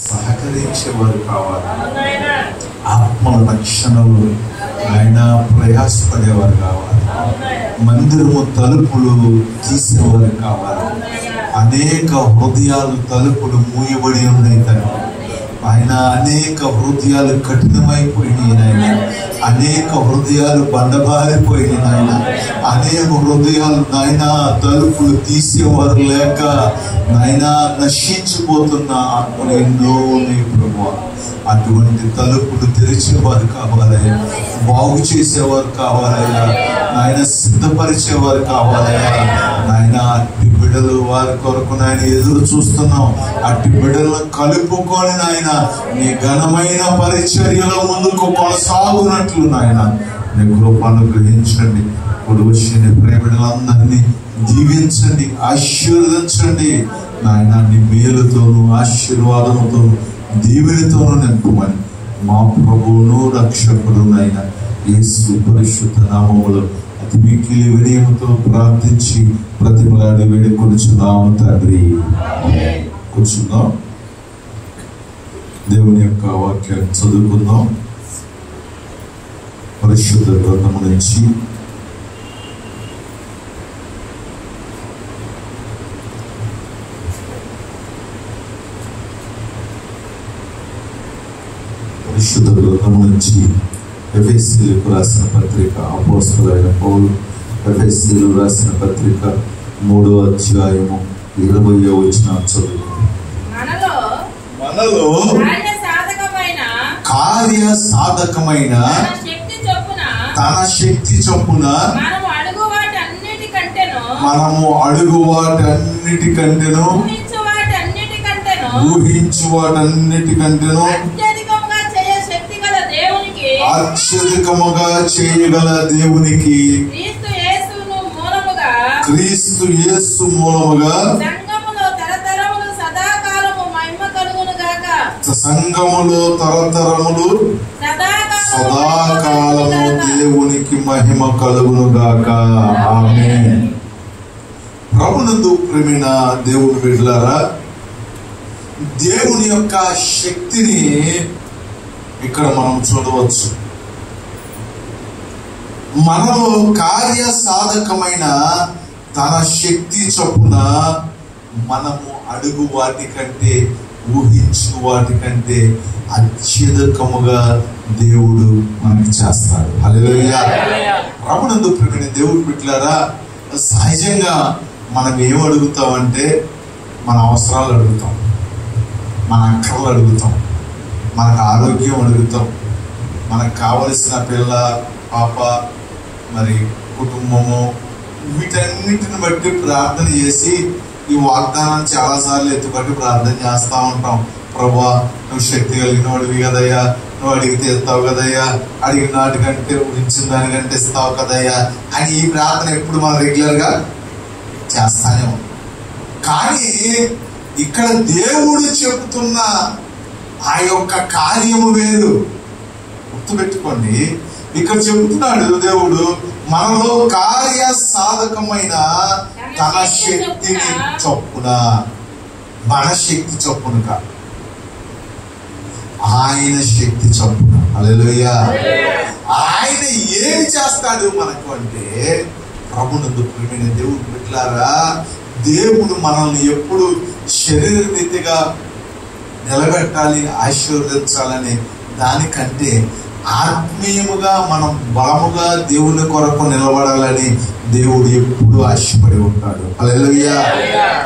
సహకరించేవారు కావాలి. ఆత్మల రక్షణలు ఆయన ప్రయాసపడేవారు కావాలి. మందిరము తలుపులు తీసేవారు కావాలి. అనేక హృదయాలు తలుపులు మూయబడి ఉన్నాయి తండ్రి. ఆయన అనేక హృదయాలు కఠినమైపోయినాయి నాయన. అనేక హృదయాలు బండబారిపోయినాయి నాయన. అనేక హృదయాలు నాయన తలుపులు తీసేవారు లేక నాయన నశించిపోతున్న ఆత్మలు ఎన్నో ఉన్నాయి ప్రభువా. అటువంటి తలుపులు తెరిచేవారు కావాలయ్యా. బాగు చేసేవారు కావాలయ్యా. నాయన సిద్ధపరిచేవారు కావాలయ్యా. నాయన అట్టి బిడ్డలు వారి కొరకు నాయన ఎదురు చూస్తున్నాం. అట్టి బిడ్డలను కలుపుకొని నాయన నీ ఘనమైన పరిచర్యలో ముందుకు కొనసాగునట్లు నాయన నీ కృపను గ్రహించండి. ఇప్పుడు వచ్చిన ప్రియ బిడ్డలందరినీ దీవించండి, ఆశీర్వదించండి నాయన. నీ మేలుతోనూ ఆశీర్వాదముతోనూ దీవెనతోనూ నింపమని మా ప్రభువును రక్షకుడు నాయన యేసు పరిశుద్ధ నామములో అతి మిక్కిలి వినయముతో ప్రార్థించి ప్రతిమలాడి వేడుకొనుచున్నాము తండ్రి. కూర్చుందాం. దేవుని యొక్క వాక్యాన్ని చదువుకుందాం. పరిశుద్ధ గ్రంథము నుంచి పరిశుద్ధ గ్రంథము నుంచి ఎఫెసీయులకు రాసిన పత్రిక అపోస్తలుడైన పౌలు ఎఫెసీయులకు రాసిన పత్రిక 3వ అధ్యాయము 20వ వచనం చదువుకుందాం. మనలో కార్య సాధకమైన తన శక్తి చొప్పున మనము అడుగు వాటన్నిటికంటేను ఊహించు వాటన్నిటికంటేను అత్యధికముగా చేయగల దేవునికి క్రీస్తు యేసు మూలముగా సంఘములో తరతరములు సదాకాలము దేవునికి మహిమ కలుగును గాక. ఆమేన్. ప్రభునందు ప్రేమైన దేవుని బిడ్డలారా, దేవుని యొక్క శక్తిని ఇక్కడ మనం చూడవచ్చు. మనలో కార్య సాధకమైన తన శక్తి చొప్పున మనము అడుగు వాటికంటే ఊహించు వాటికంటే అత్యధికముగా దేవుడు మనకి చేస్తాడు. హల్లెలూయా. ప్రభునందు ప్రియమైన దేవుని బిడ్డలారా, సహజంగా మనం ఏం అడుగుతామంటే మన అవసరాలు అడుగుతాం, మన అక్కర్లు అడుగుతాం, మనకు ఆరోగ్యం అడుగుతాం, మనకు కావలసిన పిల్ల పాప మరి కుటుంబము వీటన్నిటిని బట్టి ప్రార్థన చేసి ఈ వాగ్దానాన్ని చాలాసార్లు ఎత్తుపట్టి ప్రార్థన చేస్తూ ఉంటాం. ప్రభువా, నువ్వు శక్తి కలిగిన వాడివి కదయ్యా, నువ్వు అడిగితే ఇస్తావు కదయ్యా, అడిగిన నాటికంటే ఊహించిన దానికంటే ఇస్తావు కదయ్యా అని ఈ ప్రార్థన ఎప్పుడు మనం రెగ్యులర్గా చేస్తానే ఉంటాం. కానీ ఇక్కడ దేవుడు చెబుతున్న ఆ యొక్క కార్యము వేరు. గుర్తుపెట్టుకోండి, ఇక్కడ చెబుతున్నాడు దేవుడు మనలో కార్య సాధకమైన తన శక్తిని చొప్పున, మన శక్తి చొప్పున కాదు, ఆయన శక్తి చొప్పున. హల్లెలూయా. ఆయన ఏమి చేస్తాడు మనకు అంటే, ప్రభునందు ప్రియమైన దేవుడు బిడ్డలారా, దేవుడు మనల్ని ఎప్పుడు శరీర రీతిగా నిలబెట్టాలి, ఆశీర్వదించాలని దానికంటే ఆత్మీయముగా మనం బలముగా దేవుని కొరకు నిలబడాలని దేవుడు ఎప్పుడు ఆశపడి ఉంటాడు. హల్లెలూయా.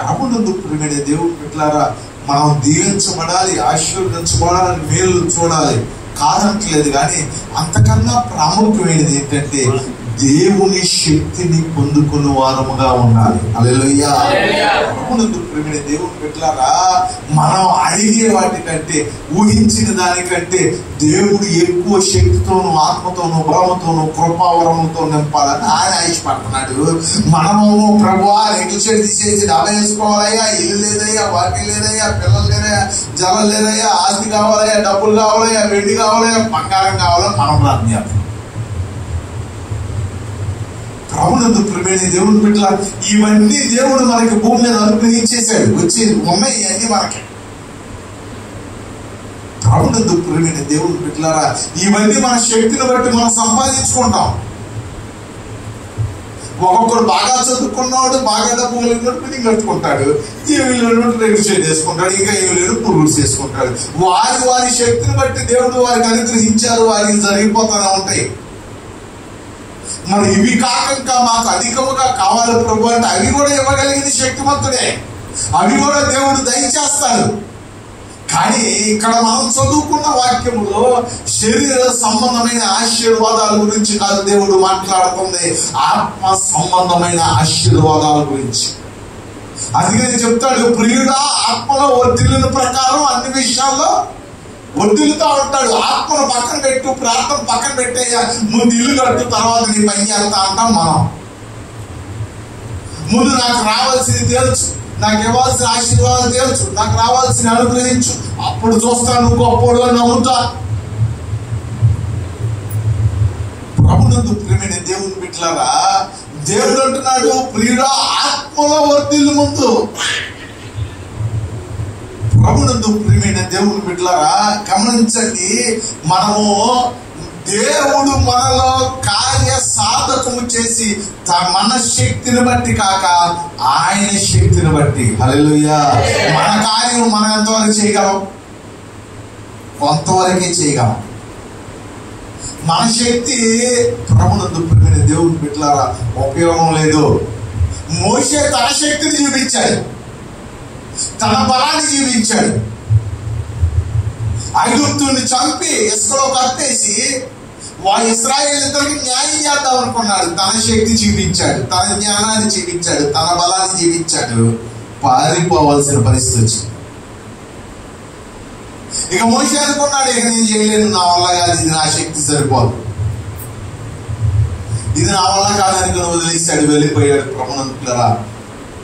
ప్రభునందు ప్రియమైన దేవుని బిడ్డలారా, మనం దీవించబడాలి, ఆశీర్వదించబడాలని మేలు చూడాలి కాదంటలేదు. కానీ అంతకన్నా ప్రాముఖ్యమైనది ఏంటంటే దేవుని శక్తిని పొందుకునే వారముగా ఉండాలి. హల్లెలూయా. ప్రభునందు ప్రియమైన దేవుని బిడ్డలారా, మనం అడిగే వాటికంటే ఊహించిన దానికంటే దేవుడు ఎక్కువ శక్తితోనూ ఆత్మతోనూ బలముతోనూ కృపావరములతో నింపాలని ఆయన ఆశపడుతున్నాడు. మనము ప్రభువా రెడ్డి చెడు తీసేసి డబ్బా వేసుకోవాలయ్యా, ఇల్లు లేదయ్యా, వాటి లేదయ్యా, పిల్లలు లేదయ్యా, జలం లేదయ్యా, ఆస్తి కావాలయ్యా, డబ్బులు కావాలయ్యా, వెండి కావాలయ్యా, బంగారం కావాలని మనం ప్రార్థన చేస్తాం. ప్రభునందు ప్రియమైన దేవుని బిడ్డలారా, ఇవన్నీ దేవుడు మనకి భూమి మీద అనుగ్రహించేశాడు. వచ్చి ఉన్నాయి ఇవన్నీ మనకి. ప్రభునందు ప్రియమైన దేవుని బిడ్డలారా, ఇవన్నీ మన శక్తిని బట్టి మనం సంపాదించుకుంటాం. ఒక్కొక్కడు బాగా చదువుకున్నాడు, బాగా డబ్బు బిల్డింగ్ కట్టుకుంటాడు, ఏమి లేడు రెగ్యులేట్ చేసుకుంటాడు, ఇంకా ఏమి లేడు పురుగు చేసుకుంటాడు. వారి శక్తిని బట్టి దేవుడు వారికి అనుగ్రహించారు, వారికి జరిగిపోతూనే ఉంటాయి. మరి ఇవి కాక ఇంకా మాకు అధికముగా కావాలి ప్రభు అంటే అవి కూడా ఇవ్వగలిగింది శక్తిమంతుడే, అవి కూడా దేవుడు దయచేస్తాడు. కానీ ఇక్కడ మనం చదువుకున్న వాక్యములో శరీర సంబంధమైన ఆశీర్వాదాల గురించి కాదు దేవుడు మాట్లాడుతుంది, ఆత్మ సంబంధమైన ఆశీర్వాదాల గురించి. అందుకని చెప్తాడు, ప్రియుడా ఆత్మలో వర్ధిల్లిన ప్రకారం అన్ని విషయాల్లో వర్ధిల్లుతా ఉంటాడు. ఆత్మను పక్కన పెట్టు, ప్రార్థన పక్కన పెట్టేయ, ముందు ఇల్లు కట్టు, తర్వాత నీ పని చేస్తా అంటాం మనం. ముందు నాకు రావాల్సింది తెలుసు, నాకు ఇవ్వాల్సిన ఆశీర్వాదాలు తెలుసు, నాకు రావాల్సిన అనుగ్రహించు, అప్పుడు చూస్తాను గొప్పడు అని నమ్ముతా. ప్రభునందు ప్రియమైన దేవుని బిడ్డలారా, దేవుడు అంటున్నాడు, ప్రియుడా ఆత్మలో వర్ధిల్లు. ముందు ప్రభునందు ప్రియమైన దేవుని బిడ్డలారా గమనించండి, మనము దేవుడు మనలో కార్య సాధకము చేసి మన శక్తిని బట్టి కాక ఆయన శక్తిని బట్టి, హల్లెలూయా, మన కార్యం మనం ఎంతవరకు చేయగలం? కొంతవరకే చేయగలం. మన శక్తి ప్రభునందు ప్రియమైన దేవుని బిడ్డలారా ఉపయోగం లేదు. మోషే తన శక్తిని చూపించాడు, తన బలాన్ని జీవించాడు. ఐగుప్తుని చంపి ఇసుకలో కట్టేసి ఇశ్రాయేలీయులకి న్యాయం చేద్దాం అనుకున్నాడు. తన శక్తి చూపించాడు, తన జ్ఞానాన్ని చూపించాడు, తన బలాన్ని జీవించాడు. పారిపోవాల్సిన పరిస్థితి వచ్చింది. ఇక మోషే అనుకున్నాడు, ఇక నేను చేయలేను, నా వల్ల కాదు, ఇది నా శక్తి సరిపోదు, ఇది నా వల్ల కాదని వదిలేశాడు, వెళ్ళిపోయాడు. ప్రభునంతులారా,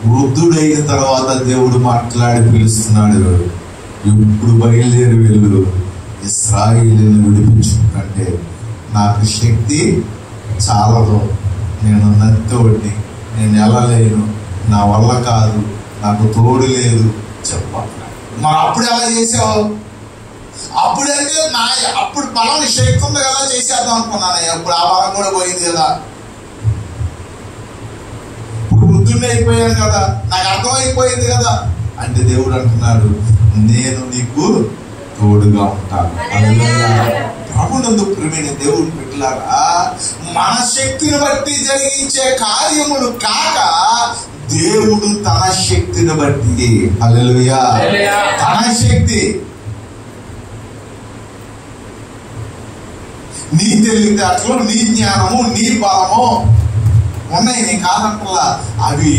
వృద్ధుడైన తర్వాత దేవుడు మాట్లాడి పిలుస్తున్నాడు, ఇప్పుడు బయలుదేరి వెళ్ళు, ఇశ్రాయేలును విడిపించుకుంటే నాకు శక్తి చాలదు, నేను నత్తోడిని, నేను వెళ్ళలేను, నా వల్ల కాదు, నాకు తోడు లేదు చెప్పాలి. మరి అప్పుడు ఎలా చేసావు? అప్పుడంటే అప్పుడు బలం శక్తి ఉంది కదా, చేసేద్దాం అనుకున్నాను. అప్పుడు ఆ బలం కూడా పోయింది కదా, ఇప్పుడు వృద్ధుడిని అయిపోయాను కదా, నాకు అర్థమైపోయింది కదా. అంటే దేవుడు అంటున్నాడు, నేను నీకు తోడుగా ఉంటాను. ప్రభునందు ప్రియమైన దేవుని బిడ్డలారా, మన శక్తిని బట్టి జరిగించే కార్యములు కాక దేవుడు తన శక్తిని బట్టి, హల్లెలూయా, తన శక్తి, నీ తెలివితేటలు, నీ జ్ఞానము, నీ బలము ఉన్నాయి, నీ కాదంటలా, అవి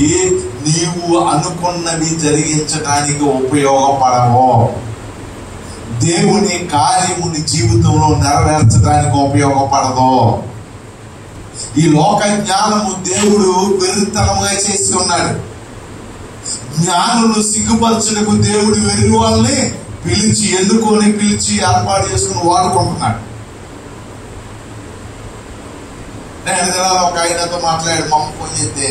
నీవు అనుకున్నవి జరిగించడానికి ఉపయోగపడవు. దేవుని కార్యముని జీవితంలో నెరవేర్చడానికి ఉపయోగపడదు. ఈ లోక జ్ఞానము దేవుడు వెర్రితనముగా చేసి ఉన్నాడు. జ్ఞానులు సిగ్గుపరచుటకు దేవుడు వెర్రి వాళ్ళని పిలిచి ఏర్పాటు చేసుకుని వాడుకుంటున్నాడు. నేను ఒక ఆయనతో మాట్లాడాడు, మా అమ్మ ఫోన్ చేస్తే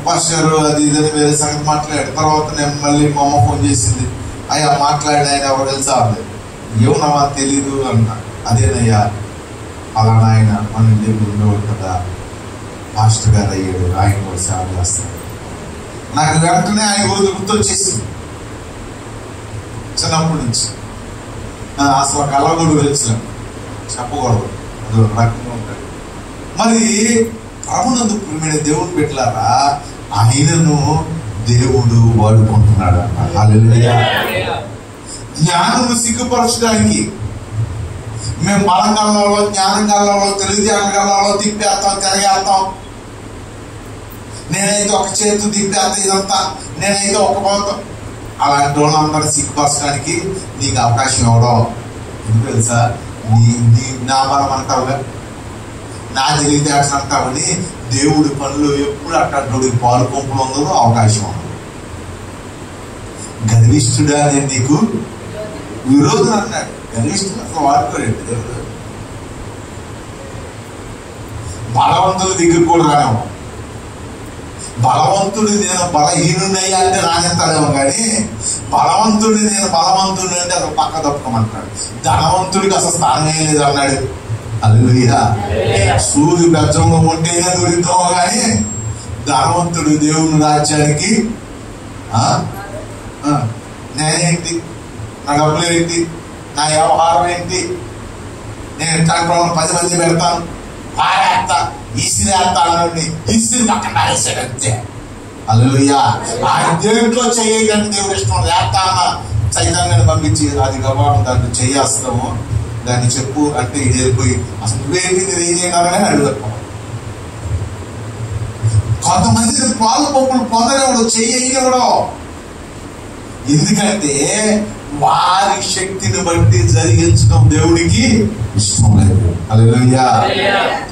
పాస్టర్ అది ఇదని వేరే సంగతి మాట్లాడాడు. తర్వాత నేను మళ్ళీ మా అమ్మ ఫోన్ చేసింది, అయ్యా మాట్లాడిన ఆయన ఎవరు తెలుసా? ఏమన్నా తెలీదు అన్నా. అదేనయ్యా అలానా ఆయన మన ఇంటి ఉండేవాడు కదా, మాస్టర్ గారు అయ్యాడు, ఆయన కూడా సేవ చేస్తాడు. నాకు వెంటనే ఆయన గురించి గుర్తొచ్చేసింది. చిన్నప్పటి నుంచి అసలు కళ్ళగొడు తెలుసు, చెప్పకూడదు, అది రకంగా ఉంటాడు. మరి ప్రభునందు ప్రియమైన దేవుని బిడ్డలారా, ఆయనను దేవుడు వాడుకుంటున్నాడు అన్న. హల్లెలూయా. జ్ఞానము సిగ్గుపరచడానికి మేము బలం గల్లలో, జ్ఞానం గల్లలో, తెలివితేటల గల్లలో తిప్పేస్తాం, తిరగేస్తాం. నేనైతే ఒక చేతు తిప్పేస్తా, ఇదంతా నేనైతే ఒక పోతాం. అలాంటి వాళ్ళందరూ సిగ్గుపరచడానికి నీకు అవకాశం ఇవ్వడం. ఎందుకు తెలుసా? నా బలం అంటావుగా, నా తెలివితేటలు అంటావని దేవుడి పనులు ఎప్పుడు అట్లాంటి పాలు కొంపులు ఉందో అవకాశం ఉంది. గర్విష్ఠుడా నేను నీకు విరోధం అన్నాడు. గర్విష్ఠుడు అసలు వాడుకోలేడు దేవుడు. బలవంతుల దగ్గర కూడా రానేమో. బలవంతుడు నేను బలహీనుడయ్యా అంటే రానేస్తాడేమో, కానీ బలవంతుడిని నేను బలవంతుడిని అంటే అసలు పక్క తప్పుకోమంటాడు. ధనవంతుడికి అసలు స్థానమే లేదు అన్నాడు. హల్లెలూయా. సూర్యు బెజ్జంలో ఉంటేనే దొరుకుతామో కానీ ధనవంతుడు దేవుని రాజ్యానికి నేనేంటి, నా డబ్బులు ఏంటి, నా వ్యవహారం ఏంటి, నేను కంట్రోల్ 10 మంది పెడతాను, పారేస్తా, ఇసిరేస్తా అన్నాడు. ఇసిరి పక్కన పారేసాడు అంతే. హల్లెలూయా. ఆ దేంట్లో చేయడానికి దేవుడు ఇష్టం వేస్తా అన్న సైతాన్ని పంపించి అది గబాను దాన్ని చేయేస్తాము, దాన్ని చెప్పు అంటే ఇది వెళ్ళిపోయి అసలు నువ్వేంటి నేనేం చేయగలనని అడుగుతాం. కొంతమంది పాలు పప్పులు పొందలేవాడు, చేయగలడు. ఎందుకంటే వారి శక్తిని బట్టి జరిగించడం దేవుడికి ఇష్టం లేదు. హల్లెలూయా.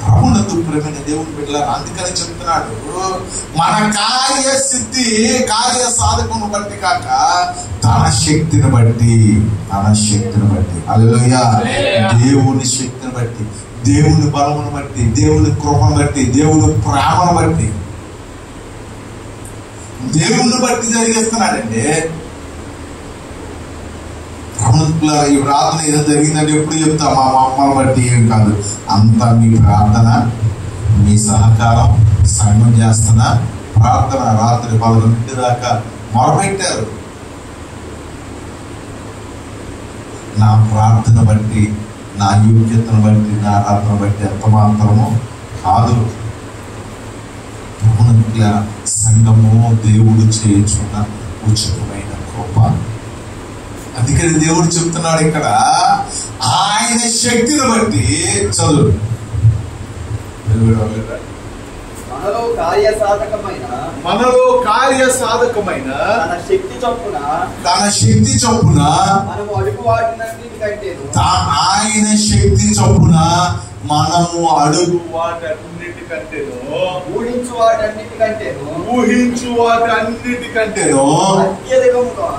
ప్రభునందు ప్రియమైన దేవుని బిడ్డలారా, అందుకని చెప్తున్నాడు, మన కార్యసిద్ధి కార్య సాధకును బట్టి కాక తన శక్తిని బట్టి, తన శక్తిని బట్టి. హల్లెలూయా. దేవుని శక్తిని బట్టి, దేవుని బలమును బట్టి, దేవుని కృపను బట్టి, దేవుని ప్రేమను బట్టి, దేవుని బట్టి జరిగిస్తున్నాడంటే. ఈ ప్రార్థన ఏదో జరిగిందంటే ఎప్పుడు చెప్తా, మా అమ్మని బట్టి ఏం కాదు, అంతా మీ ప్రార్థన, మీ సహకారం, సంఘం చేస్తున్న ప్రార్థన. రాత్రి 11 దాకా మొరపెట్టారు. నా ప్రార్థన బట్టి, నా యోగ్యతను బట్టి, నా ఆరాధన బట్టి ఎంత మాత్రము కాదు. సంఘము దేవుడు చేయుచున్న ఉచితమైన కృప. అందుకని దేవుడు చెప్తున్నాడు ఇక్కడ, ఆయన శక్తిని బట్టి. చదువు. మనలో కార్య సాధకమైన తన శక్తి చొప్పున మనము అడుగు వాటినన్నిటికంటేను, ఆయన శక్తి చొప్పున మనము అడుగు వాటన్నిటికంటేను, ఊహించు వాటన్నిటికంటేను అత్యధికముగా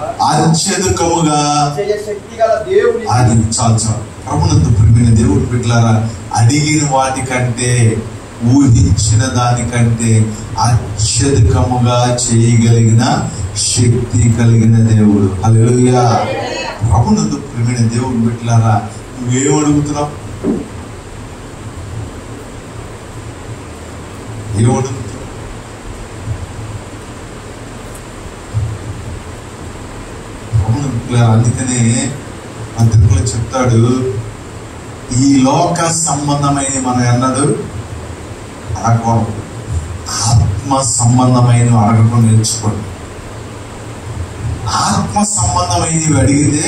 శక్తి గల దేవుని. అది చాలు. ప్రభునందు ప్రియమైన దేవుడు బిడ్డలారా, అడిగిన వాటికంటే, ఊహించిన దానికంటే అత్యధికముగా చేయగలిగిన శక్తి కలిగిన దేవుడు. హల్లెలూయా. ప్రభునందు ప్రియమైన దేవుడు బిడ్డలారా, నువ్వేం అడుగుతున్నావు? ఏమడుగుతున్నావు? అందుకనే పత్రికలో చెప్తాడు, ఈ లోక సంబంధమైన మనం అన్నాడు అడగకూడదు, ఆత్మ సంబంధమైన అడగడం నేర్చుకోండి. ఆత్మ సంబంధమైనవి అడిగితే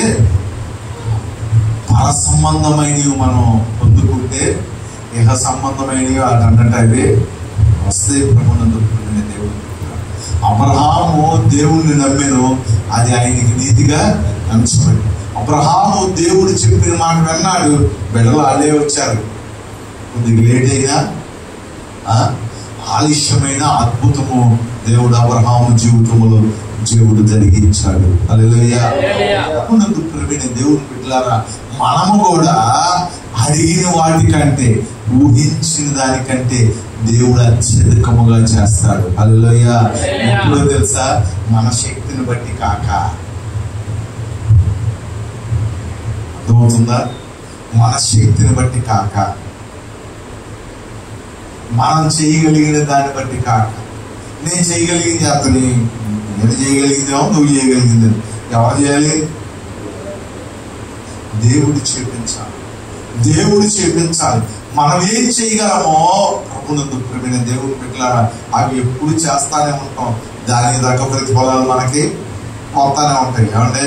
పర సంబంధమైనవి మనం పొందుకుంటే ఇహ సంబంధమైనవి అది అన్నట్టు అవి వస్తే. ప్రభునందు దేవుడు, అబ్రహాము దేవుణ్ణి నమ్మెను, అది ఆయనకి నీతిగా ఎంచబడి. అబ్రహాము దేవుడు చెప్పిన మాట విన్నాడు, బిడ్డలు వాళ్ళే వచ్చారు. కొద్దిగా లేట్ అయినా ఆలస్యమైన అద్భుతము దేవుడు అబ్రహాము జీవితంలో దేవుడు జరిగించాడు. హల్లెలూయా. ప్రభునందు ప్రియమైన దేవుని బిడ్డలారా, మనము కూడా అడిగిన వాటికంటే, ఊహించిన దానికంటే దేవుడు అత్యధికముగా చేస్తాడు. హల్లెలూయా. ఎప్పుడో తెలుసా? మన శక్తిని బట్టి కాక. అర్థమవుతుందా? మన శక్తిని బట్టి కాక, మనం చేయగలిగిన దాన్ని బట్టి కాక. నేను చేయగలిగింది అతని, నేను చేయగలిగిందేమో నువ్వు చేయగలిగింది. ఎవరు చేయాలి? దేవుడు చేపించాలి. దేవుడు చేపించాలి. మనం ఏం చేయగలమో ప్రభునందు ప్రియమైన దేవుని బిడ్డలారా, అవి ఎప్పుడు చేస్తానే ఉంటాం. దానికి తగ్గ ప్రతిఫలాలు మనకి పోతానే ఉంటాయి. ఏమంటే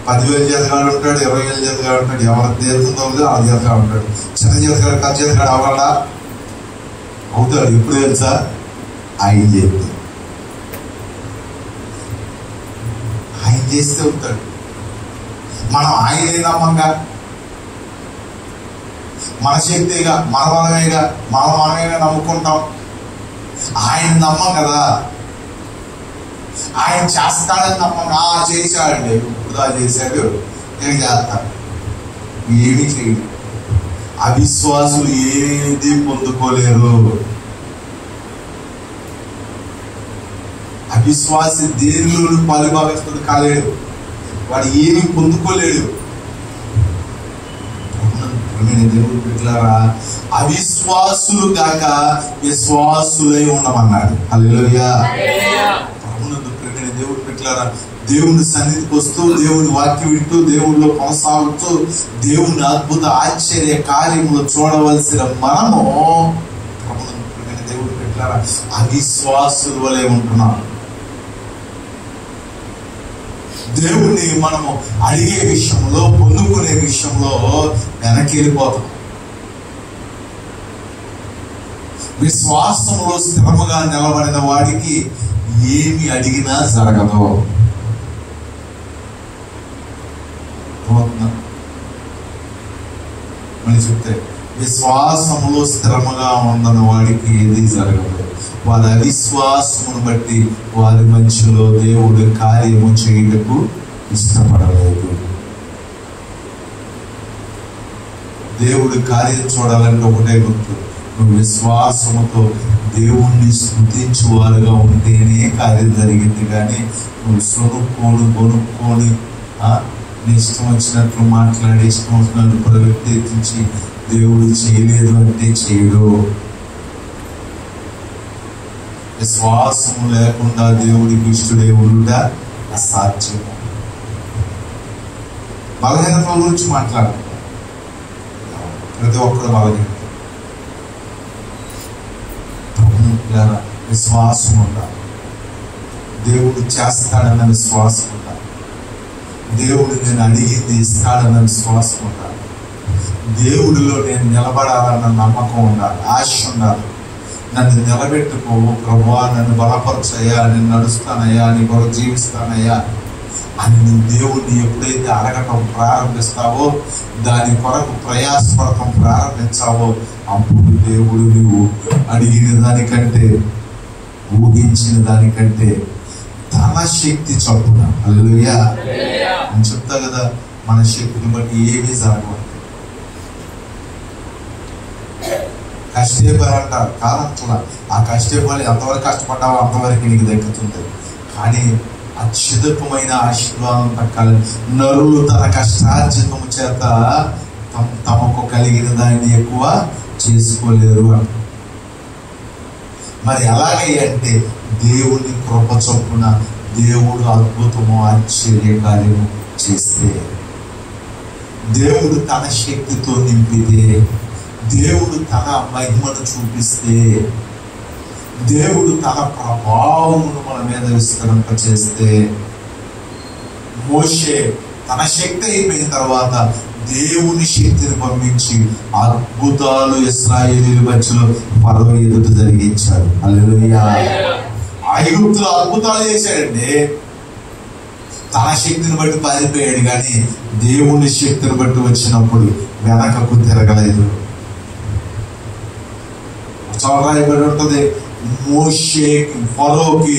10,000 చేతగాడు ఉంటాడు, 20,000 చేతగాడు ఉంటాడు. ఎవరు తీరుతుందో ఆ చేతగాడు ఉంటాడు. చిన్న చేతగాడు, పెద్ద చేతగాడు అవ్వాలా? అవుతాడు. ఇప్పుడు తెలుసా? ఆయన చేస్తే, ఆయన చేస్తే అవుతాడు. మనం ఆయనే నమ్మంగా, మన శక్తిగా, మన బలమేగా, మనమేగా నమ్ముకుంటాం. ఆయన నమ్మం కదా. ఆయన చేస్తాడని నమ్మగా చేశాడండి, ఇప్పుడు చేశాడు, నేను చేస్తాను. ఏమీ చేయడు. అవిశ్వాసులు ఏది పొందుకోలేరు. అవిశ్వాసి దేనిలోనూ పాలుభాగస్తుడు కాలేడు. వాడు ఏమి పొందుకోలేడు. దేవుడు బిడ్డలారా, అవిశ్వాసులు కాక విశ్వాసులై ఉండమన్నాడు. హల్లెలూయా. ప్రభునందు ప్రియమైన దేవుడు బిడ్డలారా, దేవుని సన్నిధికి వస్తూ దేవుని వాక్యం వింటూ దేవుళ్ళలో కొనసాగుతూ దేవుని అద్భుత ఆశ్చర్య కార్యములు చూడవలసిన మనము ప్రభునందు ప్రియమైన దేవుడు బిడ్డలారా అవిశ్వాసుల వలె ఉంటున్నాం. దేవుణ్ణి మనము అడిగే విషయంలో, పొందుకునే విషయంలో వెనక్కి వెళ్ళిపోతాం. విశ్వాసంలో స్థిరముగా నిలబడిన వాడికి ఏమి అడిగినా జరగదు. మళ్ళీ చెప్తే, విశ్వాసములో స్థిరముగా ఉండని వాడికి ఏది జరగదు. వారి అవిశ్వాసమును బట్టి వారి మధ్యలో దేవుడు కార్యము చేయుటకు ఇష్టపడలేదు. దేవుడి కార్యం చూడాలంటే ఒకటే గుర్తు, నువ్వు విశ్వాసముతో దేవుణ్ణి స్తుతించు వారుగా ఉంటేనే కార్యం జరిగింది. కానీ నువ్వు కొనుక్కొని నీ ఇష్టం వచ్చినట్లు మాట్లాడి ఇష్టం వచ్చినట్లు ప్రవర్తించి దేవుడు చేయలేదు అంటే చేయడు. విశ్వాసము లేకుండా దేవుడికి ఇష్టడే ఉండుట అసాధ్యము. బలహీనతల గురించి మాట్లాడుతున్నాం. ప్రతి ఒక్కరు బలహీనత. విశ్వాసం ఉండాలి. దేవుడు చేస్తాడన్న విశ్వాసం ఉండాలి. దేవుడు నేను అడిగింది ఇస్తాడన్న విశ్వాసం ఉండాలి. దేవుడిలో నేను నిలబడాలన్న నమ్మకం ఉండాలి, ఆశ ఉండాలి. నన్ను నిలబెట్టుకో ప్రభువా, నన్ను బలపరచయ్యా, నేను నడుస్తానయ్యా, నీ కొరకు జీవిస్తానయ్యా అని నువ్వు దేవుడిని ఎప్పుడైతే అడగటం ప్రారంభిస్తావో, దాని కొరకు ప్రయాసపడటం ప్రారంభించావో, అప్పుడు దేవుడు నువ్వు అడిగిన దానికంటే, ఊహించిన దానికంటే తన శక్తి చొప్పున, హల్లెలూయా అని చెప్తా కదా, మన శక్తిని బట్టి ఏమీ జరగదు. కష్టపడి అంటారు కాదంటున్నా, ఆ కష్టపడి ఎంతవరకు కష్టపడ్డావో అంతవరకు నీకు దక్కుతుంది. కానీ అత్యధికమైన ఆశీర్వాదం దక్కాలి. నరులు తన కష్టార్జితము చేత తమకు కలిగిన దాన్ని ఎక్కువ చేసుకోలేరు అంట. మరి ఎలాగే అంటే దేవుని కృప చొప్పున దేవుడు అద్భుతము ఆశ్చర్య కార్యము చేస్తే, దేవుడు తన శక్తితో నింపితే, దేవుడు తన మహిమను చూపిస్తే, దేవుడు తన ప్రభావమును మన మీద విస్తరింపచేస్తే, మోషే తన శక్తి అయిపోయిన తర్వాత దేవుని శక్తిని పంపించి అద్భుతాలు ఇశ్రాయేలీయుల మధ్యలో ఫరో ఎదుట జరిగించాడు. హల్లెలూయా. ఐగుప్తులో అద్భుతాలు చేశాడండి. తన శక్తిని బట్టి పారిపోయాడు, కానీ దేవుని శక్తిని బట్టి వచ్చినప్పుడు వెనకకు తిరగలేదు. రాయబడి ఉంటుంది, మోషేకి ఫరోకి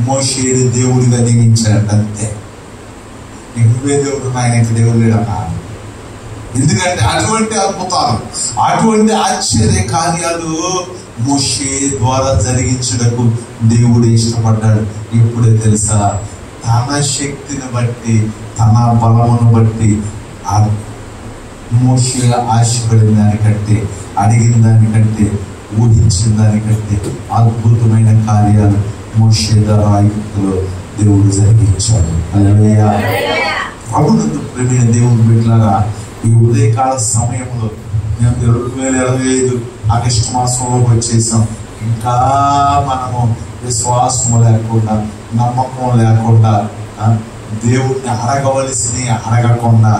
మోషేని దేవుడిగా నియమించాడు. అంతే, నువ్వే దేవుడు, ఆయనకి దేవుడు లేడన్నా. ఎందుకంటే అటువంటి అద్భుతాలు, అటువంటి ఆశ్చర్య కార్యాలు మోషే ద్వారా జరిగించుటకు దేవుడు ఇష్టపడ్డాడు. ఎప్పుడే తెలుసా? తన శక్తిని బట్టి, తన బలమును బట్టి మోషే ఆశపడిన దానికంటే, అడిగిన దానికంటే, ఊహించిన దానికంటే అద్భుతమైన కార్యాలు మోషే ద్వారా ఐగుప్తులో దేవుడు జరిగించాడు. హల్లెలూయా. ప్రభునందు ప్రియమైన దేవుని బిడ్డలారా, ఈ ఉదయకాల సమయంలో మేము 2025 ఆగస్టు మాసంలోకి వచ్చేసాం. ఇంకా మనము విశ్వాసం లేకుండా, నమ్మకం లేకుండా, దేవుడిని అడగవలసినవి అడగకుండా,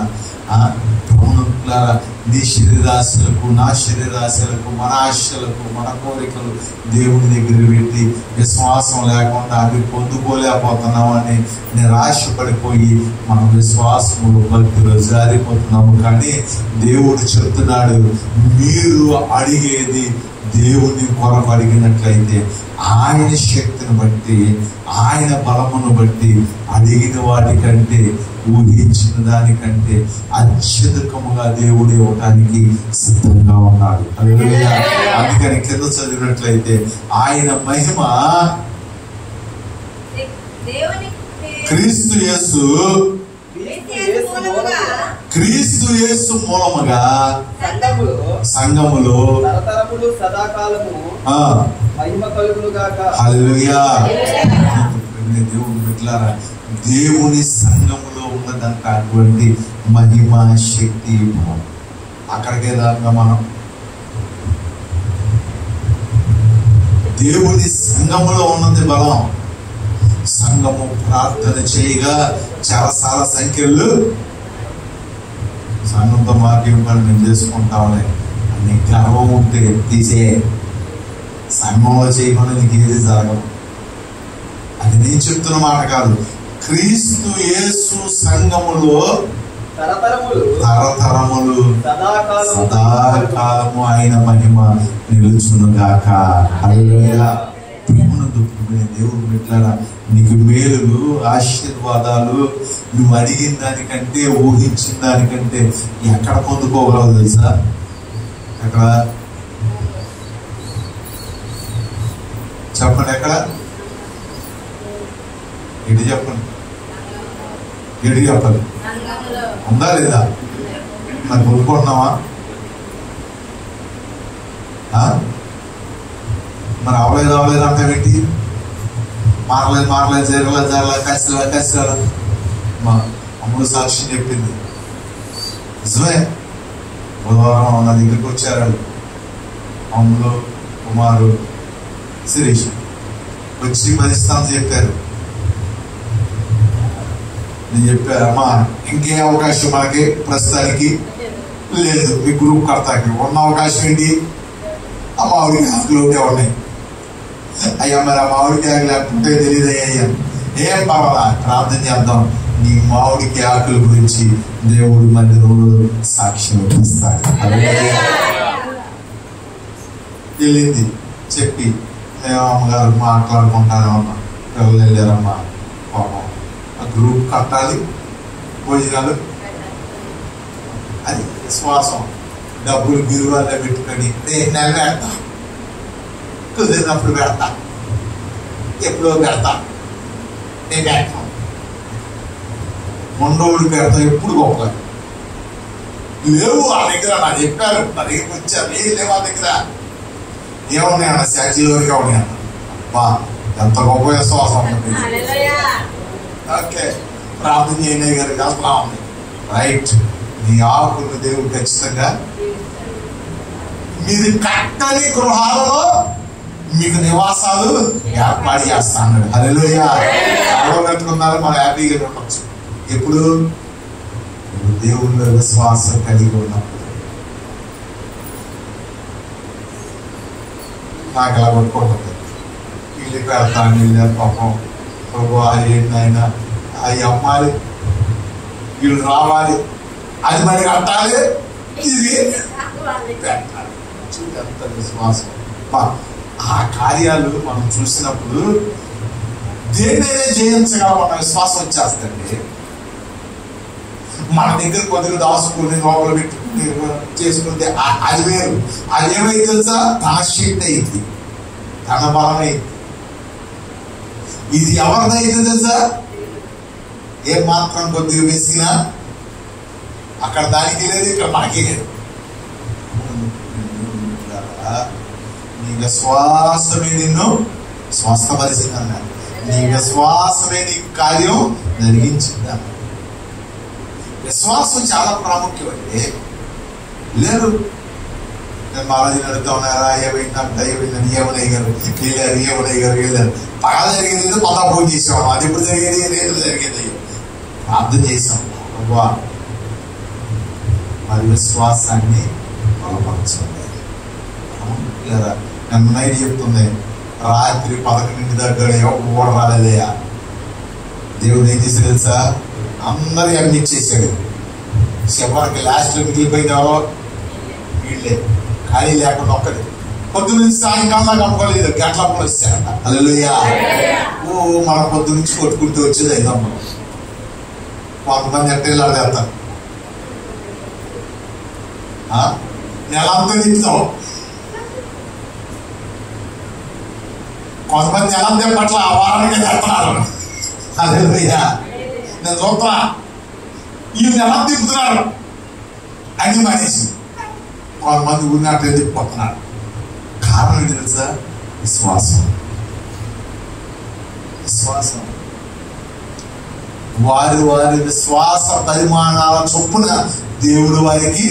నీ శరీరాశలకు, నా శరీరాశలకు, మన ఆశలకు, మన కోరికలు దేవుని దగ్గర పెట్టి విశ్వాసం లేకుండా అవి పొందుకోలేకపోతున్నామని నిరాశపడిపోయి మన విశ్వాసములు భక్తిలో జారిపోతున్నాము. కానీ దేవుడు చెప్తున్నాడు, మీరు అడిగేది దేవుని కొరకు అడిగినట్లయితే ఆయన శక్తిని బట్టి, ఆయన బలమును బట్టి అడిగిన వాటికంటే, ఊహించిన దానికంటే అత్యధికముగా దేవుడు ఇవ్వటానికి సిద్ధంగా ఉన్నాడు. అందుకని కింద చదివినట్లయితే ఆయన మహిమ క్రీస్తు యేసు క్రీస్తు యేసు మూలముగా సంఘములో తరతరములు సదాకాలము మహిమ కలుగును గాక. హల్లెలూయా. దేవుని బిడ్డలారా, దేవుని సంఘములో ఉన్నదంట అటువంటి మహిమ శక్తి. అక్కడికే దాకా మనం దేవుని సంఘములో ఉన్నది బలం. సంఘము ప్రార్థన చేయగా చాలాసాల సంఖ్యలు సంఘంతో మాకేం పని మేము చేసుకుంటాంలే అని గర్వం ఉంటే తీసే. సంఘంలో చేయకుండా నీకు ఏది జరగదు. అది నేను చెప్తున్న మాట కాదు. క్రీస్తు యేసు సంఘములో తరతరములు సదాకాలము ఆయన మహిమ నిలుచునుగాక. హల్లెలూయా. దేవుడు బిడ్డలారా, నీకు మేలులు ఆశీర్వాదాలు నువ్వు అడిగిన దానికంటే ఊహించిన దానికంటే ఎక్కడ పొందుకోగలవు తెలుసా? ఎక్కడ చెప్పండి, ఎక్కడ ఎటు చెప్పండి, ఎటు చెప్పండి, ఉందా లేదా? మరి పొందుకుంటున్నావా? మరి అవలేదు అంటే ఏంటి? మారలేదు జరగలేదు కసిరాల మా అమ్ముడు సాక్ష్యం చెప్పింది నిజమే. బుధవారం నా దగ్గరికి వచ్చారు అమ్ముడు, కుమారు, శిరీష్ వచ్చి పరిస్థితి చెప్పారు. నేను చెప్పారమ్మా ఇంకే అవకాశం మనకి ప్రస్తుతానికి లేదు, మీ గ్రూప్ కడతాకి ఉన్న అవకాశం ఏంటి? ఆ మామిడికి ఆకులోనే ఉన్నాయి. అయ్యా మరి ఆ మామిడికి ఆకు లేకుంటే తెలియదు అయ్యా. ఏం పర్వాలా, ప్రార్థన చేద్దాం. నీ మామిడికి ఆకుల గురించి దేవుడు మందిరంలో సాక్ష్యం ఇస్తాడు. వెళ్ళింది చెప్పి మేము అమ్మగారు మాట్లాడుకుంటానే ఉన్నాం. పిల్లలు వెళ్ళారమ్మా పాపం. ఆ గ్రూప్ కట్టాలి, భోజనాలు, అది విశ్వాసం. డబ్బులు బిరువాల్లో పెట్టుకొని నేను నెలవేడతా, కుదిరినప్పుడు పెడతా, ఎప్పుడో పెడతా, నేను పెడతాను. మొండోడు పెడతా, ఎప్పుడు గొప్ప లేవు ఆ దగ్గర. నా చెప్పారు, నా దగ్గరికి వచ్చారు, ఏం లేవు ఆ దగ్గర. ఏమున్నాయన్న శాఖలోకి ఉన్నాయన్న. బా ఎంత గొప్ప విశ్వాసం ఉంటుంది. ఓకే, ప్రార్థన చేయనే గారికి వెళ్తా ఉంది. రైట్, నీ ఆకులు దేవుడు ఖచ్చితంగా మీరు కట్టని గృహాలలో మీకు నివాసాలు ఏర్పాటు చేస్తాను. హల్లెలూయా. ఎవరో పెట్టుకున్నారు, మనం హ్యాపీగా ఉండొచ్చు. ఎప్పుడు దేవుళ్ళ విశ్వాసం కలిగి ఉన్నప్పుడు. నాకు అలా కొట్టుకుంటుంది. ఇల్లు పెడతాను, ఇల్లు పాపం ప్రభు ఏంటి ఆయన, అవి అమ్మాలి, వీళ్ళు రావాలి, అది మరి కట్టాలి, ఇది పెట్టాలి. ఎంత విశ్వాసం. ఆ కార్యాలు మనం చూసినప్పుడు దేన్నైనా జయించగలమన్న విశ్వాసం వచ్చేస్తండి. మన దగ్గర కొద్దిగా దాచుకుని లోపల పెట్టుకుని చేసుకుంటే అది వేరు. అదేమైంది తెలుసా? తన శక్తి అయింది, తన బలమైంది. ఇది ఎవరిదైతే తెలుసా? ఏ మాత్రం కొద్దిగా వేసినా అక్కడ దానికి లేదు, ఇక్కడ మనకి లేదు. నీ విశ్వాసమే నిన్ను స్వస్థపరిచిందన్నాడు. నీ విశ్వాసమే నీ కార్యం జరిగించిందన్నాడు. విశ్వాసం చాలా ప్రాముఖ్యమండి. లేదు నేను మహారాజుని అడుగుతా ఉన్నారా, ఏమైందంట, ఏమైందని, ఏమనయ్య గారు వెళ్ళారు. బాగా జరిగేది పదా ఫోన్ చేసాం. అది ఎప్పుడు జరిగేది? లేదు జరిగేది. ప్రార్థన చేసాం, ప్రభా మరి విశ్వాసాన్ని బలపరచండి. నన్ను నైట్ చెప్తుంది, రాత్రి 11 దగ్గర ఎవరు రాలేదయ్యా. దేవుడు ఏం చేసి తెలుసా? అందరూ అన్ని ఇచ్చేసాడు. చివరికి లాస్ట్ మిగిలిపోయింది ఎవరో వీళ్ళే, ఖాళీ లేకుండా ఒక్కది. పొద్దు నుంచి సాయంకాలం దాకా అమ్ముకోలేదు, గంటలప్పుడు వచ్చారంట. హల్లెలూయా. మన పొద్దు నుంచి కొట్టుకుంటూ వచ్చేది అయిదమ్మ. కొంతమంది ఎట్టేళ్ళు ఆడేస్తారు, నెలంతా నింపుతాం. కొంతమంది నెలంతా పట్ల వారానికి చేస్తున్నారు. హల్లెలూయా. నేను చూస్తున్నా ఈయన ఎలా తిప్పుతున్నాడు అన్ని మానేసి కొంతమంది ఊరినట్లే తిప్పిపోతున్నాడు. కారణం ఏంటి తెలుసా? విశ్వాసం. విశ్వాసం. వారి వారి విశ్వాస పరిమాణాల చొప్పున దేవుడు వారికి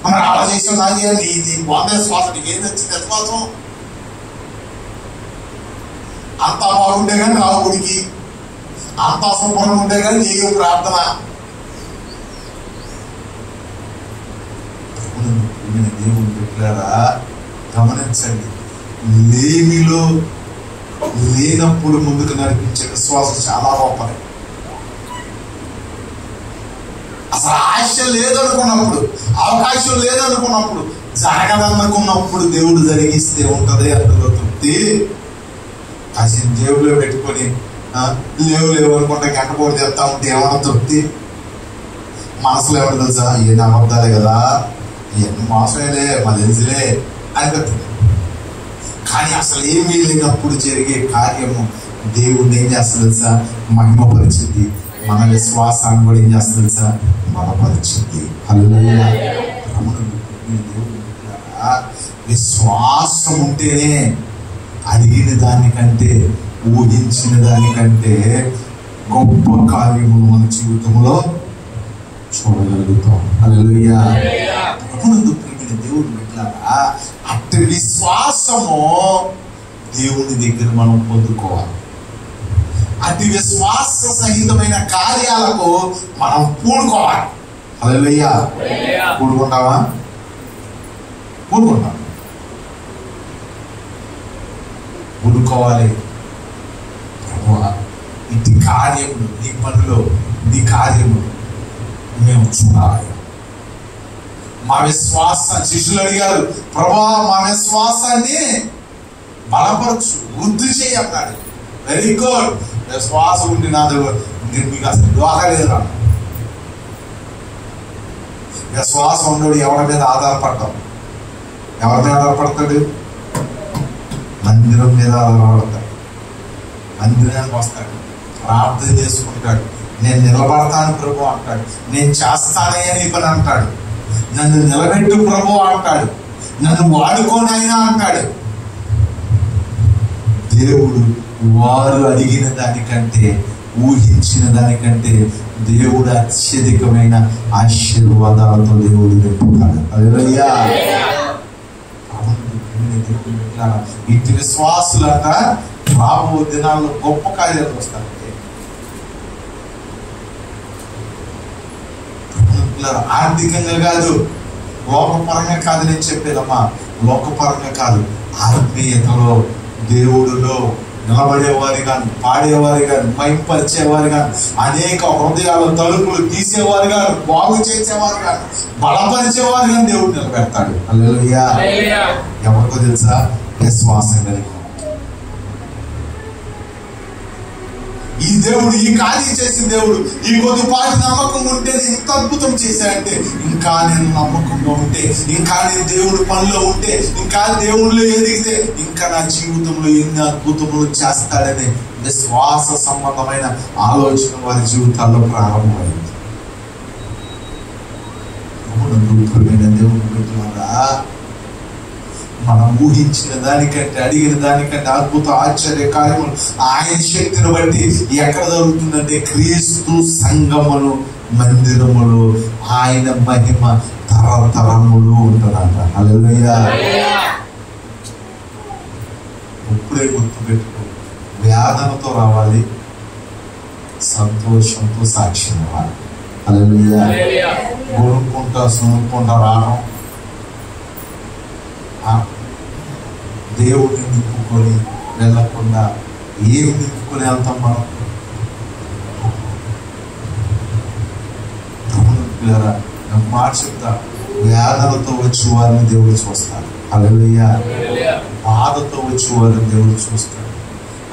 మనం అలా చేసాం నా చేయాలి. నీ వంద విశ్వాసం నీకు ఏం తెచ్చింది? విశ్వాసం అంతా బాగుంటే కానీ రావు గుడికి, అంతా శుభ్రంగా ఉంటే కానీ నీకు ప్రార్థన. దేవుడు పెట్టారా? గమనించండి, లేమిలో లేనప్పుడు ముందుకు నడిపించే విశ్వాసం చాలా గొప్పది. అసలు ఆశ లేదనుకున్నప్పుడు, అవకాశం లేదనుకున్నప్పుడు, జరగదనుకున్నప్పుడు దేవుడు జరిగిస్తే ఉంటది అందులో తృప్తి. కాసిన జేబులో పెట్టుకొని లేవు అనుకుంటా గంట పోటీ చేస్తా ఉంటే ఏమన్నా తృప్తి? మనసులో ఏమన్నా తెలుసా? ఏ అబద్ధాలే కదా, ఎన్ని మోసమేలే మా తెలిసిలే అనిపిస్తుంది. కానీ అసలు ఏమీ లేనప్పుడు జరిగే కార్యము దేవుడిని ఏం చేస్తుంది తెలుసా? మహిమపరిచింది. మన విశ్వాసాన్ని కూడా ఏం చేస్తుంది తెలుసా? బలపరిచింది. హల్లెలూయా. విశ్వాసం ఉంటేనే అడిగిన దానికంటే, ఊహించిన దానికంటే గొప్ప కార్యములు మన జీవితంలో చూడగలుగుతాం. హల్లెలూయా. దేవుడు పెట్టారా? అట్టి విశ్వాసము దేవుని దగ్గర మనం పొందుకోవాలి. అతి విశ్వాస సహితమైన కార్యాలకు మనం పూనుకోవాలి. హల్లెలూయా. పూనుకుంటావా? పూనుకుంటాం. పూనుకోవాలి. ప్రభువా, ఇటు కార్యములు, నీ పనులు, నీ కార్యములు మేము చూడాలి. మా విశ్వాస శిష్యులు అడిగారు, ప్రభువా మా విశ్వాసాన్ని బలపరచు, వృద్ధి చేయి అన్నాడు. Very good. విశ్వాసం ఉండి నా దగ్గర మీకు అసలు దోహలేదు. విశ్వాసం ఉండడు ఎవరి మీద ఆధారపడతాం? ఎవరి మీద ఆధారపడతాడు? మందిరం మీద ఆధారపడతాడు. మందిరానికి వస్తాడు, ప్రార్థన చేసుకుంటాడు, నేను నిలబడతాను ప్రభు అంటాడు, నేను చేస్తానయ్యా నీ పని అంటాడు, నన్ను నిలబెట్టు ప్రభు అంటాడు, నన్ను వాడుకోనైనా అంటాడు. దేవుడు వారు అడిగిన దానికంటే, ఊహించిన దానికంటే దేవుడు అత్యధికమైన ఆశీర్వాదాలతో దేవుడు నింపుతాడు. హల్లెలూయా. ఇటు విశ్వాసులంట రాబో దినాల్లో గొప్ప కార్యాలు వస్తారంటే ఆర్థికంగా కాదు, లోకపరంగా కాదు. నేను చెప్పేదమ్మా, లోకపరంగా కాదు, ఆత్మీయతలో దేవుడులో నిలబడేవారు కానీ, పాడేవారు కానీ, మైంపరిచేవారు కానీ, అనేక హృదయాల తలుపులు తీసేవారు కానీ, బాగు చేసేవారు కానీ, బలపరిచేవారు కానీ దేవుడు నిలబెడతాడు. హల్లెలూయా. ఎవరికో తెలుసా? విశ్వాసం కలిగి ఈ దేవుడు, ఈ కార్యం చేసిన దేవుడు, ఈ కొద్దిపాటి నమ్మకం ఉంటే, ఇంత అద్భుతం చేశాడంటే, ఇంకా నేను నమ్మకంగా ఉంటే, ఇంకా నేను దేవుడి పనిలో ఉంటే, ఇంకా దేవుడిలో ఎదిగితే, ఇంకా నా జీవితంలో ఎన్ని అద్భుతములు చేస్తాడనే విశ్వాస సంబంధమైన ఆలోచన వారి జీవితాల్లో ప్రారంభమైంది. దేవుడు పెట్టినారా? మనం ఊహించిన దానికంటే, అడిగిన దానికంటే అద్భుత ఆశ్చర్య కార్యములు ఆయన శక్తిని బట్టి ఎక్కడ జరుగుతుందంటే క్రీస్తు సంఘములు, మందిరములు, ఆయన మహిమ తరతరములు ఉంటుందంట. హల్లెలూయా. ఇప్పుడే గుర్తుపెట్టుకో, వేదనతో రావాలి, సంతోషంతో సాక్ష్యం ఇవ్వాలి. హల్లెలూయా. కొనుక్కుంటా సునుక్కుంటా రావడం, దేవుడిని నింపుకొని వెళ్ళకుండా ఏమి నింపుకొని వెళ్తాం మనం? మాట చెప్తా, వేదనతో వచ్చి వారిని దేవుడు చూస్తాడు. హల్లెలూయా. బాధతో వచ్చి వారిని దేవుడు చూస్తాడు.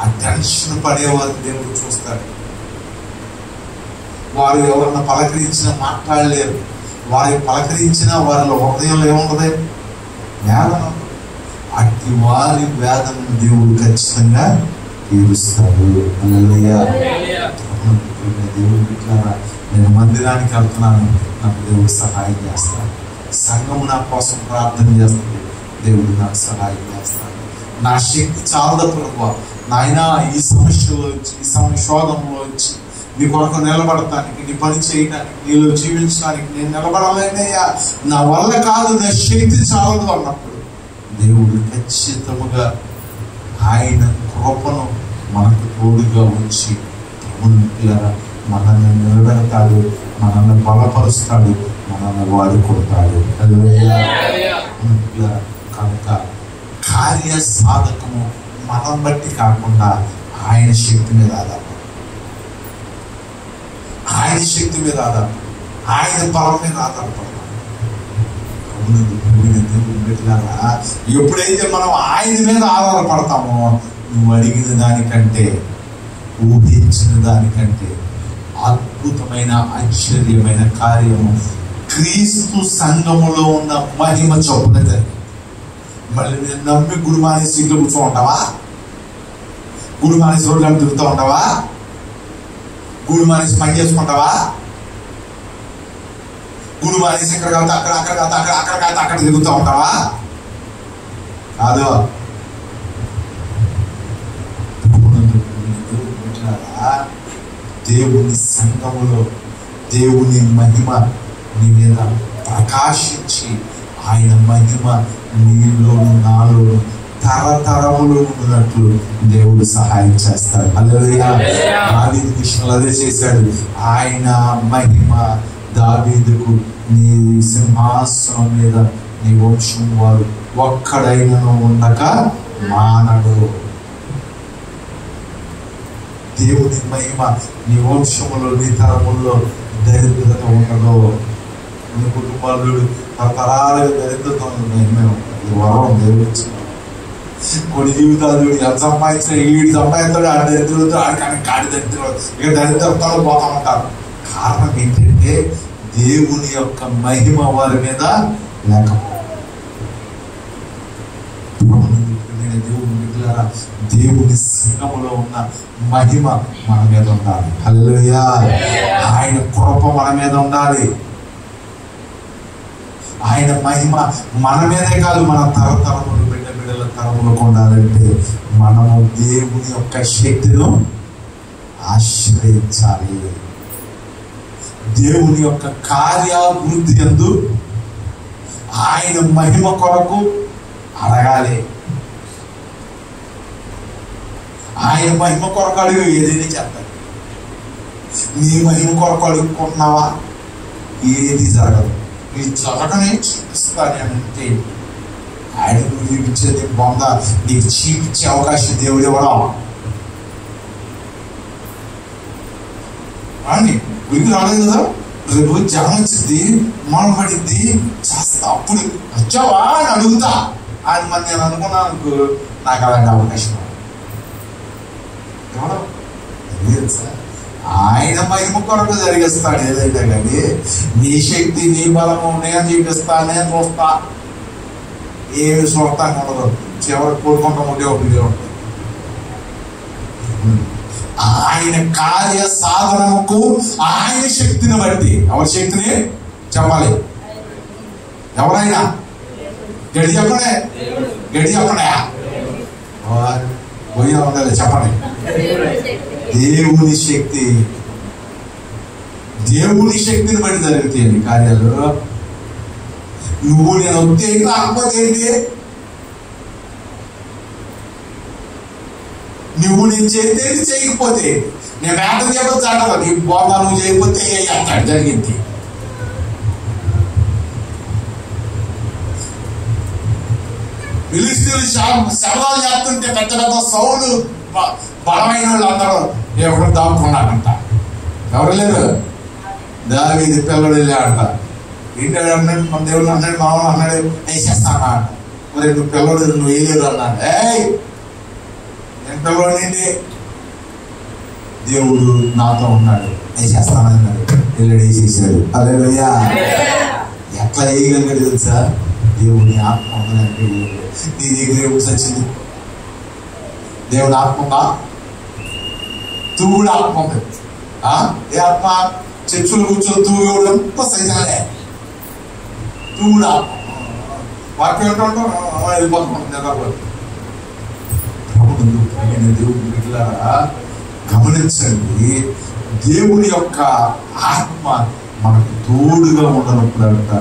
ఆ టెన్షన్ పడేవారిని దేవుడు చూస్తాడు. వారు ఎవరన్నా పలకరించినా మాట్లాడలేరు. వారి పలకరించినా వారిలో హృదయంలో ఏముంటది? వేదన. అట్టి వారి వేదనను దేవుడు ఖచ్చితంగా తీరుస్తాడు. హల్లెలూయా. దేవుడు బిడ్డలారా, నేను మందిరానికి వెళ్తున్నాను, నాకు దేవుడు సహాయం చేస్తాడు. సంఘము నా కోసం ప్రార్థన చేస్తుంది, దేవుడు నాకు సహాయం చేస్తాడు. నా శక్తి చాలా ప్రభువా, నాయన ఈ సమస్యలోంచి, ఈ శోధంలోంచి నీ కొరకు నిలబడటానికి, నీ పని చేయడానికి, నీలో జీవించడానికి నేను నిలబడలేనయ్యా, నా వల్ల కాదు, నా శక్తి చాలదు అన్నప్పుడు దేవుడు ఖచ్చితంగా ఆయన కృపను మనకు తోడుగా ఉంచి మనల్ని నిలబెడతాడు, మనల్ని బలపరుస్తాడు, మనల్ని వాడుకుంటాడు. కనుక కార్య సాధకము మనం బట్టి కాకుండా ఆయన శక్తి మీద ఆధారపడు, ఆయన శక్తి మీద ఆధారపడు, ఆయన బలం మీద ఆధారపడతాడు. ఎప్పుడైతే మనం ఆయన మీద ఆధారపడతామో నువ్వు అడిగిన దానికంటే, ఊహించిన దానికంటే అద్భుతమైన ఆశ్చర్యమైన కార్యము క్రీస్తు సంఘములో ఉన్న మహిమ చొప్పున జరిగింది. మళ్ళీ నేను నమ్మి గుడి మానేసి ఇంట్లో కూర్చో ఉంటావా? గుడి మానేసి రోడ్లు తిరుగుతూ ఉంటావా? గుడి మానేసి పని చేసుకుంటావా? గుడి మానేసి ఇక్కడ కాదు అక్కడ, అక్కడ కాదు అక్కడ, అక్కడ కాదు అక్కడ తిరుగుతూ ఉంటావా? కాదు. దేవుని సంఘములో దేవుని మహిమ నీ మీద ప్రకాశించి ఆయన మహిమ నీలోను నాలోను తరతరములు ఉన్నట్లు దేవుడు సహాయం చేస్తాడు. హల్లెలూయా. దావీదు విషయంలో అదే చేశాడు. ఆయన మహిమ దావీదుకు, నీ సింహాసనం మీద నీ వంశం వారు ఒక్కడైనను ఉండక మానడు. దేవుని మహిమ నీ వంశములో, నీ తరముల్లో దరిద్రత ఉండదు. నీ కుటుంబాలు తరతరాలుగా దరిద్రత మహిమే ఉంటుంది. వరం దేవుడు ఇచ్చిన కొన్ని జీవితాలు ఎంత సంపాదించిన వీడి సంపాదిస్తాడు, ఆ దరిద్రతో ఆడికాని కాడి దరిద్రం, ఇక దరిద్రతలో పోతా ఉంటారు. కారణం ఏంటంటే దేవుని యొక్క మహిమ వారి మీద లేకపోవడం. దేవుని సంఘములో ఉన్న మహిమ మన మీద ఉండాలి. హల్లెలూయా. ఆయన కృప మన మీద ఉండాలి. ఆయన మహిమ మన మీదే కాదు, మన తరతరములు, బిడ్డల తరములకు ఉండాలంటే మనము దేవుని యొక్క శక్తిను ఆశ్రయించాలి. దేవుని యొక్క కార్యాభివృద్ధి యందు ఆయన మహిమ కొరకు అడగాలి. ఆయన మహిమ కొరకు అడుగు, ఏదైనా చేస్తాడు. నీ మహిమ కొరకు అడుగుకుంటున్నావా? ఏది జరగదు. నీ జరగనే చూపిస్తాను అంటే ఆయన నువ్వు చూపించేది బొంద, నీకు చూపించే అవకాశం దేవుడు ఇవ్వడం. ఉరికి రాలేదు కదా, రేపు జనం వచ్చింది, మనం పడింది చేస్తా, అప్పుడు వచ్చావా అని అడుగుతా అని మరి నేను అనుకున్నాను. నాకు అలాంటి అవకాశం లేదు సార్. ఆయన మహిమ కొరకు జరిగిస్తాడు ఏదైనా కానీ. నీ శక్తి, నీ బలము నేను చూపిస్తా, నేను చూస్తా, ఏమి చూస్తాను ఉండదు. చివరికి కోరుకుంటా ఉండే ఒకటి ఉంటుంది. ఆయన కార్య సాధనకు ఆయన శక్తిని బట్టి, ఎవరి శక్తిని చెప్పాలి? ఎవరైనా గడి చెప్పండి, గడి చెప్పండి, పోయా ఉండాలి చెప్పండి. దేవుని శక్తి, దేవుని శక్తిని బట్టి జరుగుతాయండి కార్యాలు. నువ్వు నేను వస్తే రాకపోతే ఏంటి? నువ్వు నేను చేస్తే చేయకపోతే, నేను వేట చేయకపోతే అంటావు, నీ బోధ నువ్వు చేయకపోతే అంటాడు. జరిగింది. ఫిలిష్తీయులు శబ్దాలు చేస్తుంటే పెద్ద పెద్ద సౌలు బలమైన వాళ్ళు అందరూ ఎవరు దాక్కున్నాడంట. ఎవరు లేరు. దావీదు పిల్లడు వెళ్ళాడంట. ఏంటాడు అన్నాడు, మన దేవుడు అన్నాడు, మామూలు అన్నాడు, వేసేస్తాను అంట. మరి నువ్వు పిల్లడు, నువ్వు వేయలేదు అన్నాడు. నేను పిల్లవాడిని, దేవుడు నాతో ఉన్నాడు, వేసేస్తానన్నాడు. వెళ్ళాడు, వేసేసాడు. హల్లెలూయా. ఎట్లా వేయగలిగాడు తెలుసా? దేవుని ఆత్మ ఉందంటే. నీ దగ్గర ఏమి వచ్చింది? దేవుని ఆత్మ ఉందా? తూగుడు ఆత్మ ఉంది. ఏ ఆత్మ? చర్చలు కూర్చొని తూగుడు అంతా సైతానే. తూగుడు ఆత్మ వాక్యం ఏంటంటే వెళ్ళిపోతున్నాం. దేవుని బిడ్డలారా గమనించండి, దేవుని యొక్క ఆత్మ మనకు తోడుగా ఉండనప్పుడంట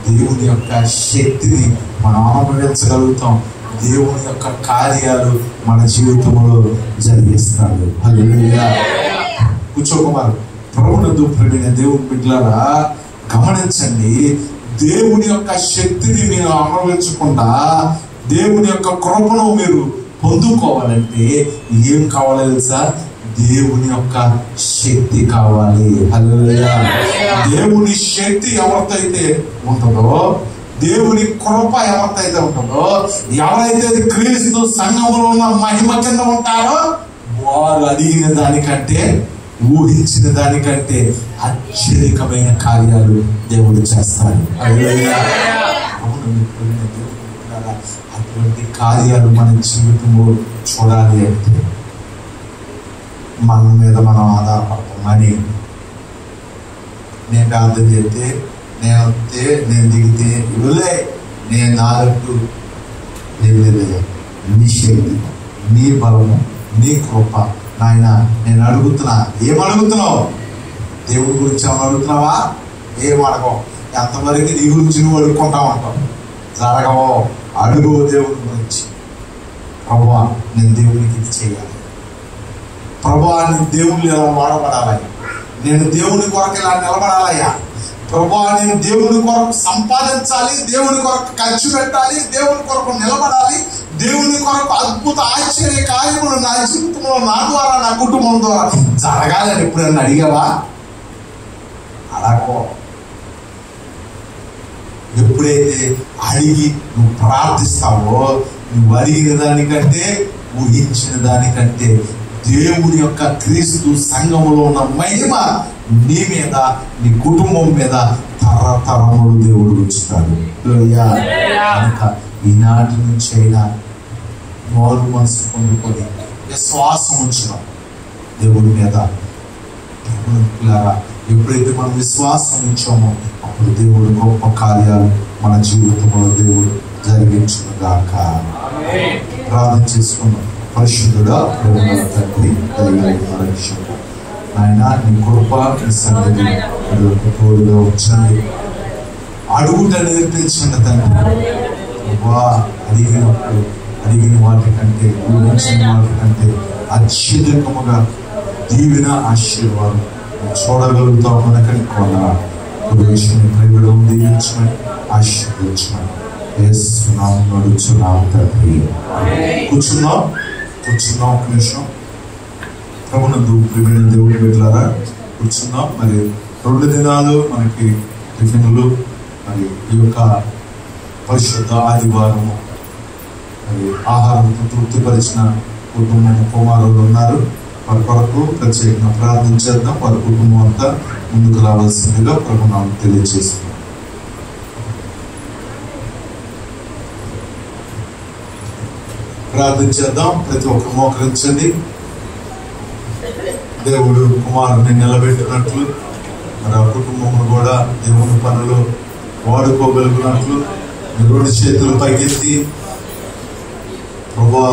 దేవుని యొక్క శక్తిని మనం అనుభవించగలుగుతాం. దేవుని యొక్క కార్యాలు మన జీవితంలో జరిగిస్తాడు. హల్లెలూయా. కూర్చోకుమారు. ప్రభునందు ప్రియమైన దేవుని బిడ్డలారా గమనించండి, దేవుని యొక్క శక్తిని మీరు అనుభవించకుండా దేవుని యొక్క కృపను మీరు పొందుకోవాలంటే ఏం కావాలి తెలుసా? దేవుని యొక్క శక్తి కావాలి. హల్లెలూయా. దేవుని శక్తి ఎవరికైతే ఉంటుందో, దేవుని కృప ఎవరికైతే ఉంటుందో, ఎవరైతే క్రీస్తు సంఘంలో ఉన్న మహిమ కింద ఉంటారో వారు అడిగిన దానికంటే, ఊహించిన దానికంటే అత్యధికమైన కార్యాలు దేవుడు చేస్తాడు. హల్లెలూయా. అటువంటి కార్యాలు మన జీవితంలో చూడాలి అంటే మన మీద మనం ఆధారపడతామని. నేను ప్రార్థన చేస్తే, నేను వస్తే, నేను దిగితే ఇవ్వలే, నేను నాగట్టు లేదు. నీ శక్తి, నీ బలము, నీ కృప నాయన నేను అడుగుతున్నా. ఏం అడుగుతున్నావు? దేవుడి గురించి ఏమన్నా అడుగుతున్నావా? ఏం అడగవు. ఎంతవరకు నీ గురించి నువ్వు అడుక్కుంటా ఉంటావు. జరగవో. అడుగు దేవుడి గురించి. ప్రభువా నేను దేవునికి ఇది చేయాలి. ప్రభువా నేను దేవుళ్ళు ఎలా వాడబడాలయ్యా, నేను దేవుని కొరకు ఇలా నిలబడాలయ్యా. ప్రభువా నేను దేవుని కొరకు సంపాదించాలి, దేవుని కొరకు ఖర్చు పెట్టాలి, దేవుని కొరకు నిలబడాలి, దేవుని కొరకు అద్భుత ఆశ్చర్య కార్యములు నా జీవితంలో, నా ద్వారా, నా కుటుంబం ద్వారా జరగాలని ఎప్పుడన్నా అడిగావా? అడగో. ఎప్పుడైతే అడిగి నువ్వు ప్రార్థిస్తావో, నువ్వు అడిగిన దానికంటే, ఊహించిన దానికంటే దేవుని యొక్క క్రీస్తు సంఘములో ఉన్న మహిమ నీ మీద, నీ కుటుంబం మీద తరతరములు దేవుడు ఉంచుతాడు. కనుక ఈనాటి నుంచి అయినా నోరు మనసు పొందుకొని విశ్వాసం ఉంచడం దేవుడి మీద. ఎప్పుడైతే మనం విశ్వాసం ఉంచామో అప్పుడు దేవుడు గొప్ప కార్యాలు మన జీవితంలో దేవుడు జరిగించుగాక. ప్రార్థన చేసుకున్నాం. పరిశుద్ధుడా, ప్రేమగల తండ్రి, దయగలిగిన రక్షకుడా, నాయన నీ కృప, నీ సన్నిధి తోడుగా ఉంచండి. అడుగుట నేర్పించండి తండ్రి. అడిగినప్పుడు అడిగిన వాటికంటే, ఊహించిన వాటికంటే అత్యధికముగా దీవెన ఆశీర్వాదం చూడగలుగుతాం. మనకని కొన ప్రవేశం ప్రేమలో దీవించమని ఆశీర్వదించమని యేసునామములో నడుచున్నాం తండ్రి. కూర్చున్నాం. ఒక నిమిషం. ప్రభునందు ప్రియమైన దేవుని బిడ్డలారా కూర్చున్నాం. మరి 2 దినాలు మనకి టిఫిన్లు, మరి ఈ యొక్క పరిశుద్ధ ఆదివారము మరి ఆహారంతో తృప్తిపరిచిన కుటుంబం కుమారులు ఉన్నారు. వారి కొరకు ప్రత్యేకంగా ప్రార్థన చేద్దాం. వారి కుటుంబం అంతా ముందుకు రావాల్సిందిగా ప్రభునామం తెలియజేస్తున్నాం. ప్రార్థన చేద్దాం. ప్రతి ఒక్కరు మోకరించండి. దేవుడు కుమారుని నిలబెట్టినట్లు మరి ఆ కుటుంబం కూడా దేవుని పనులు వాడుకోగలిగినట్లు 2 చేతులు పైకెత్తి ప్రభువా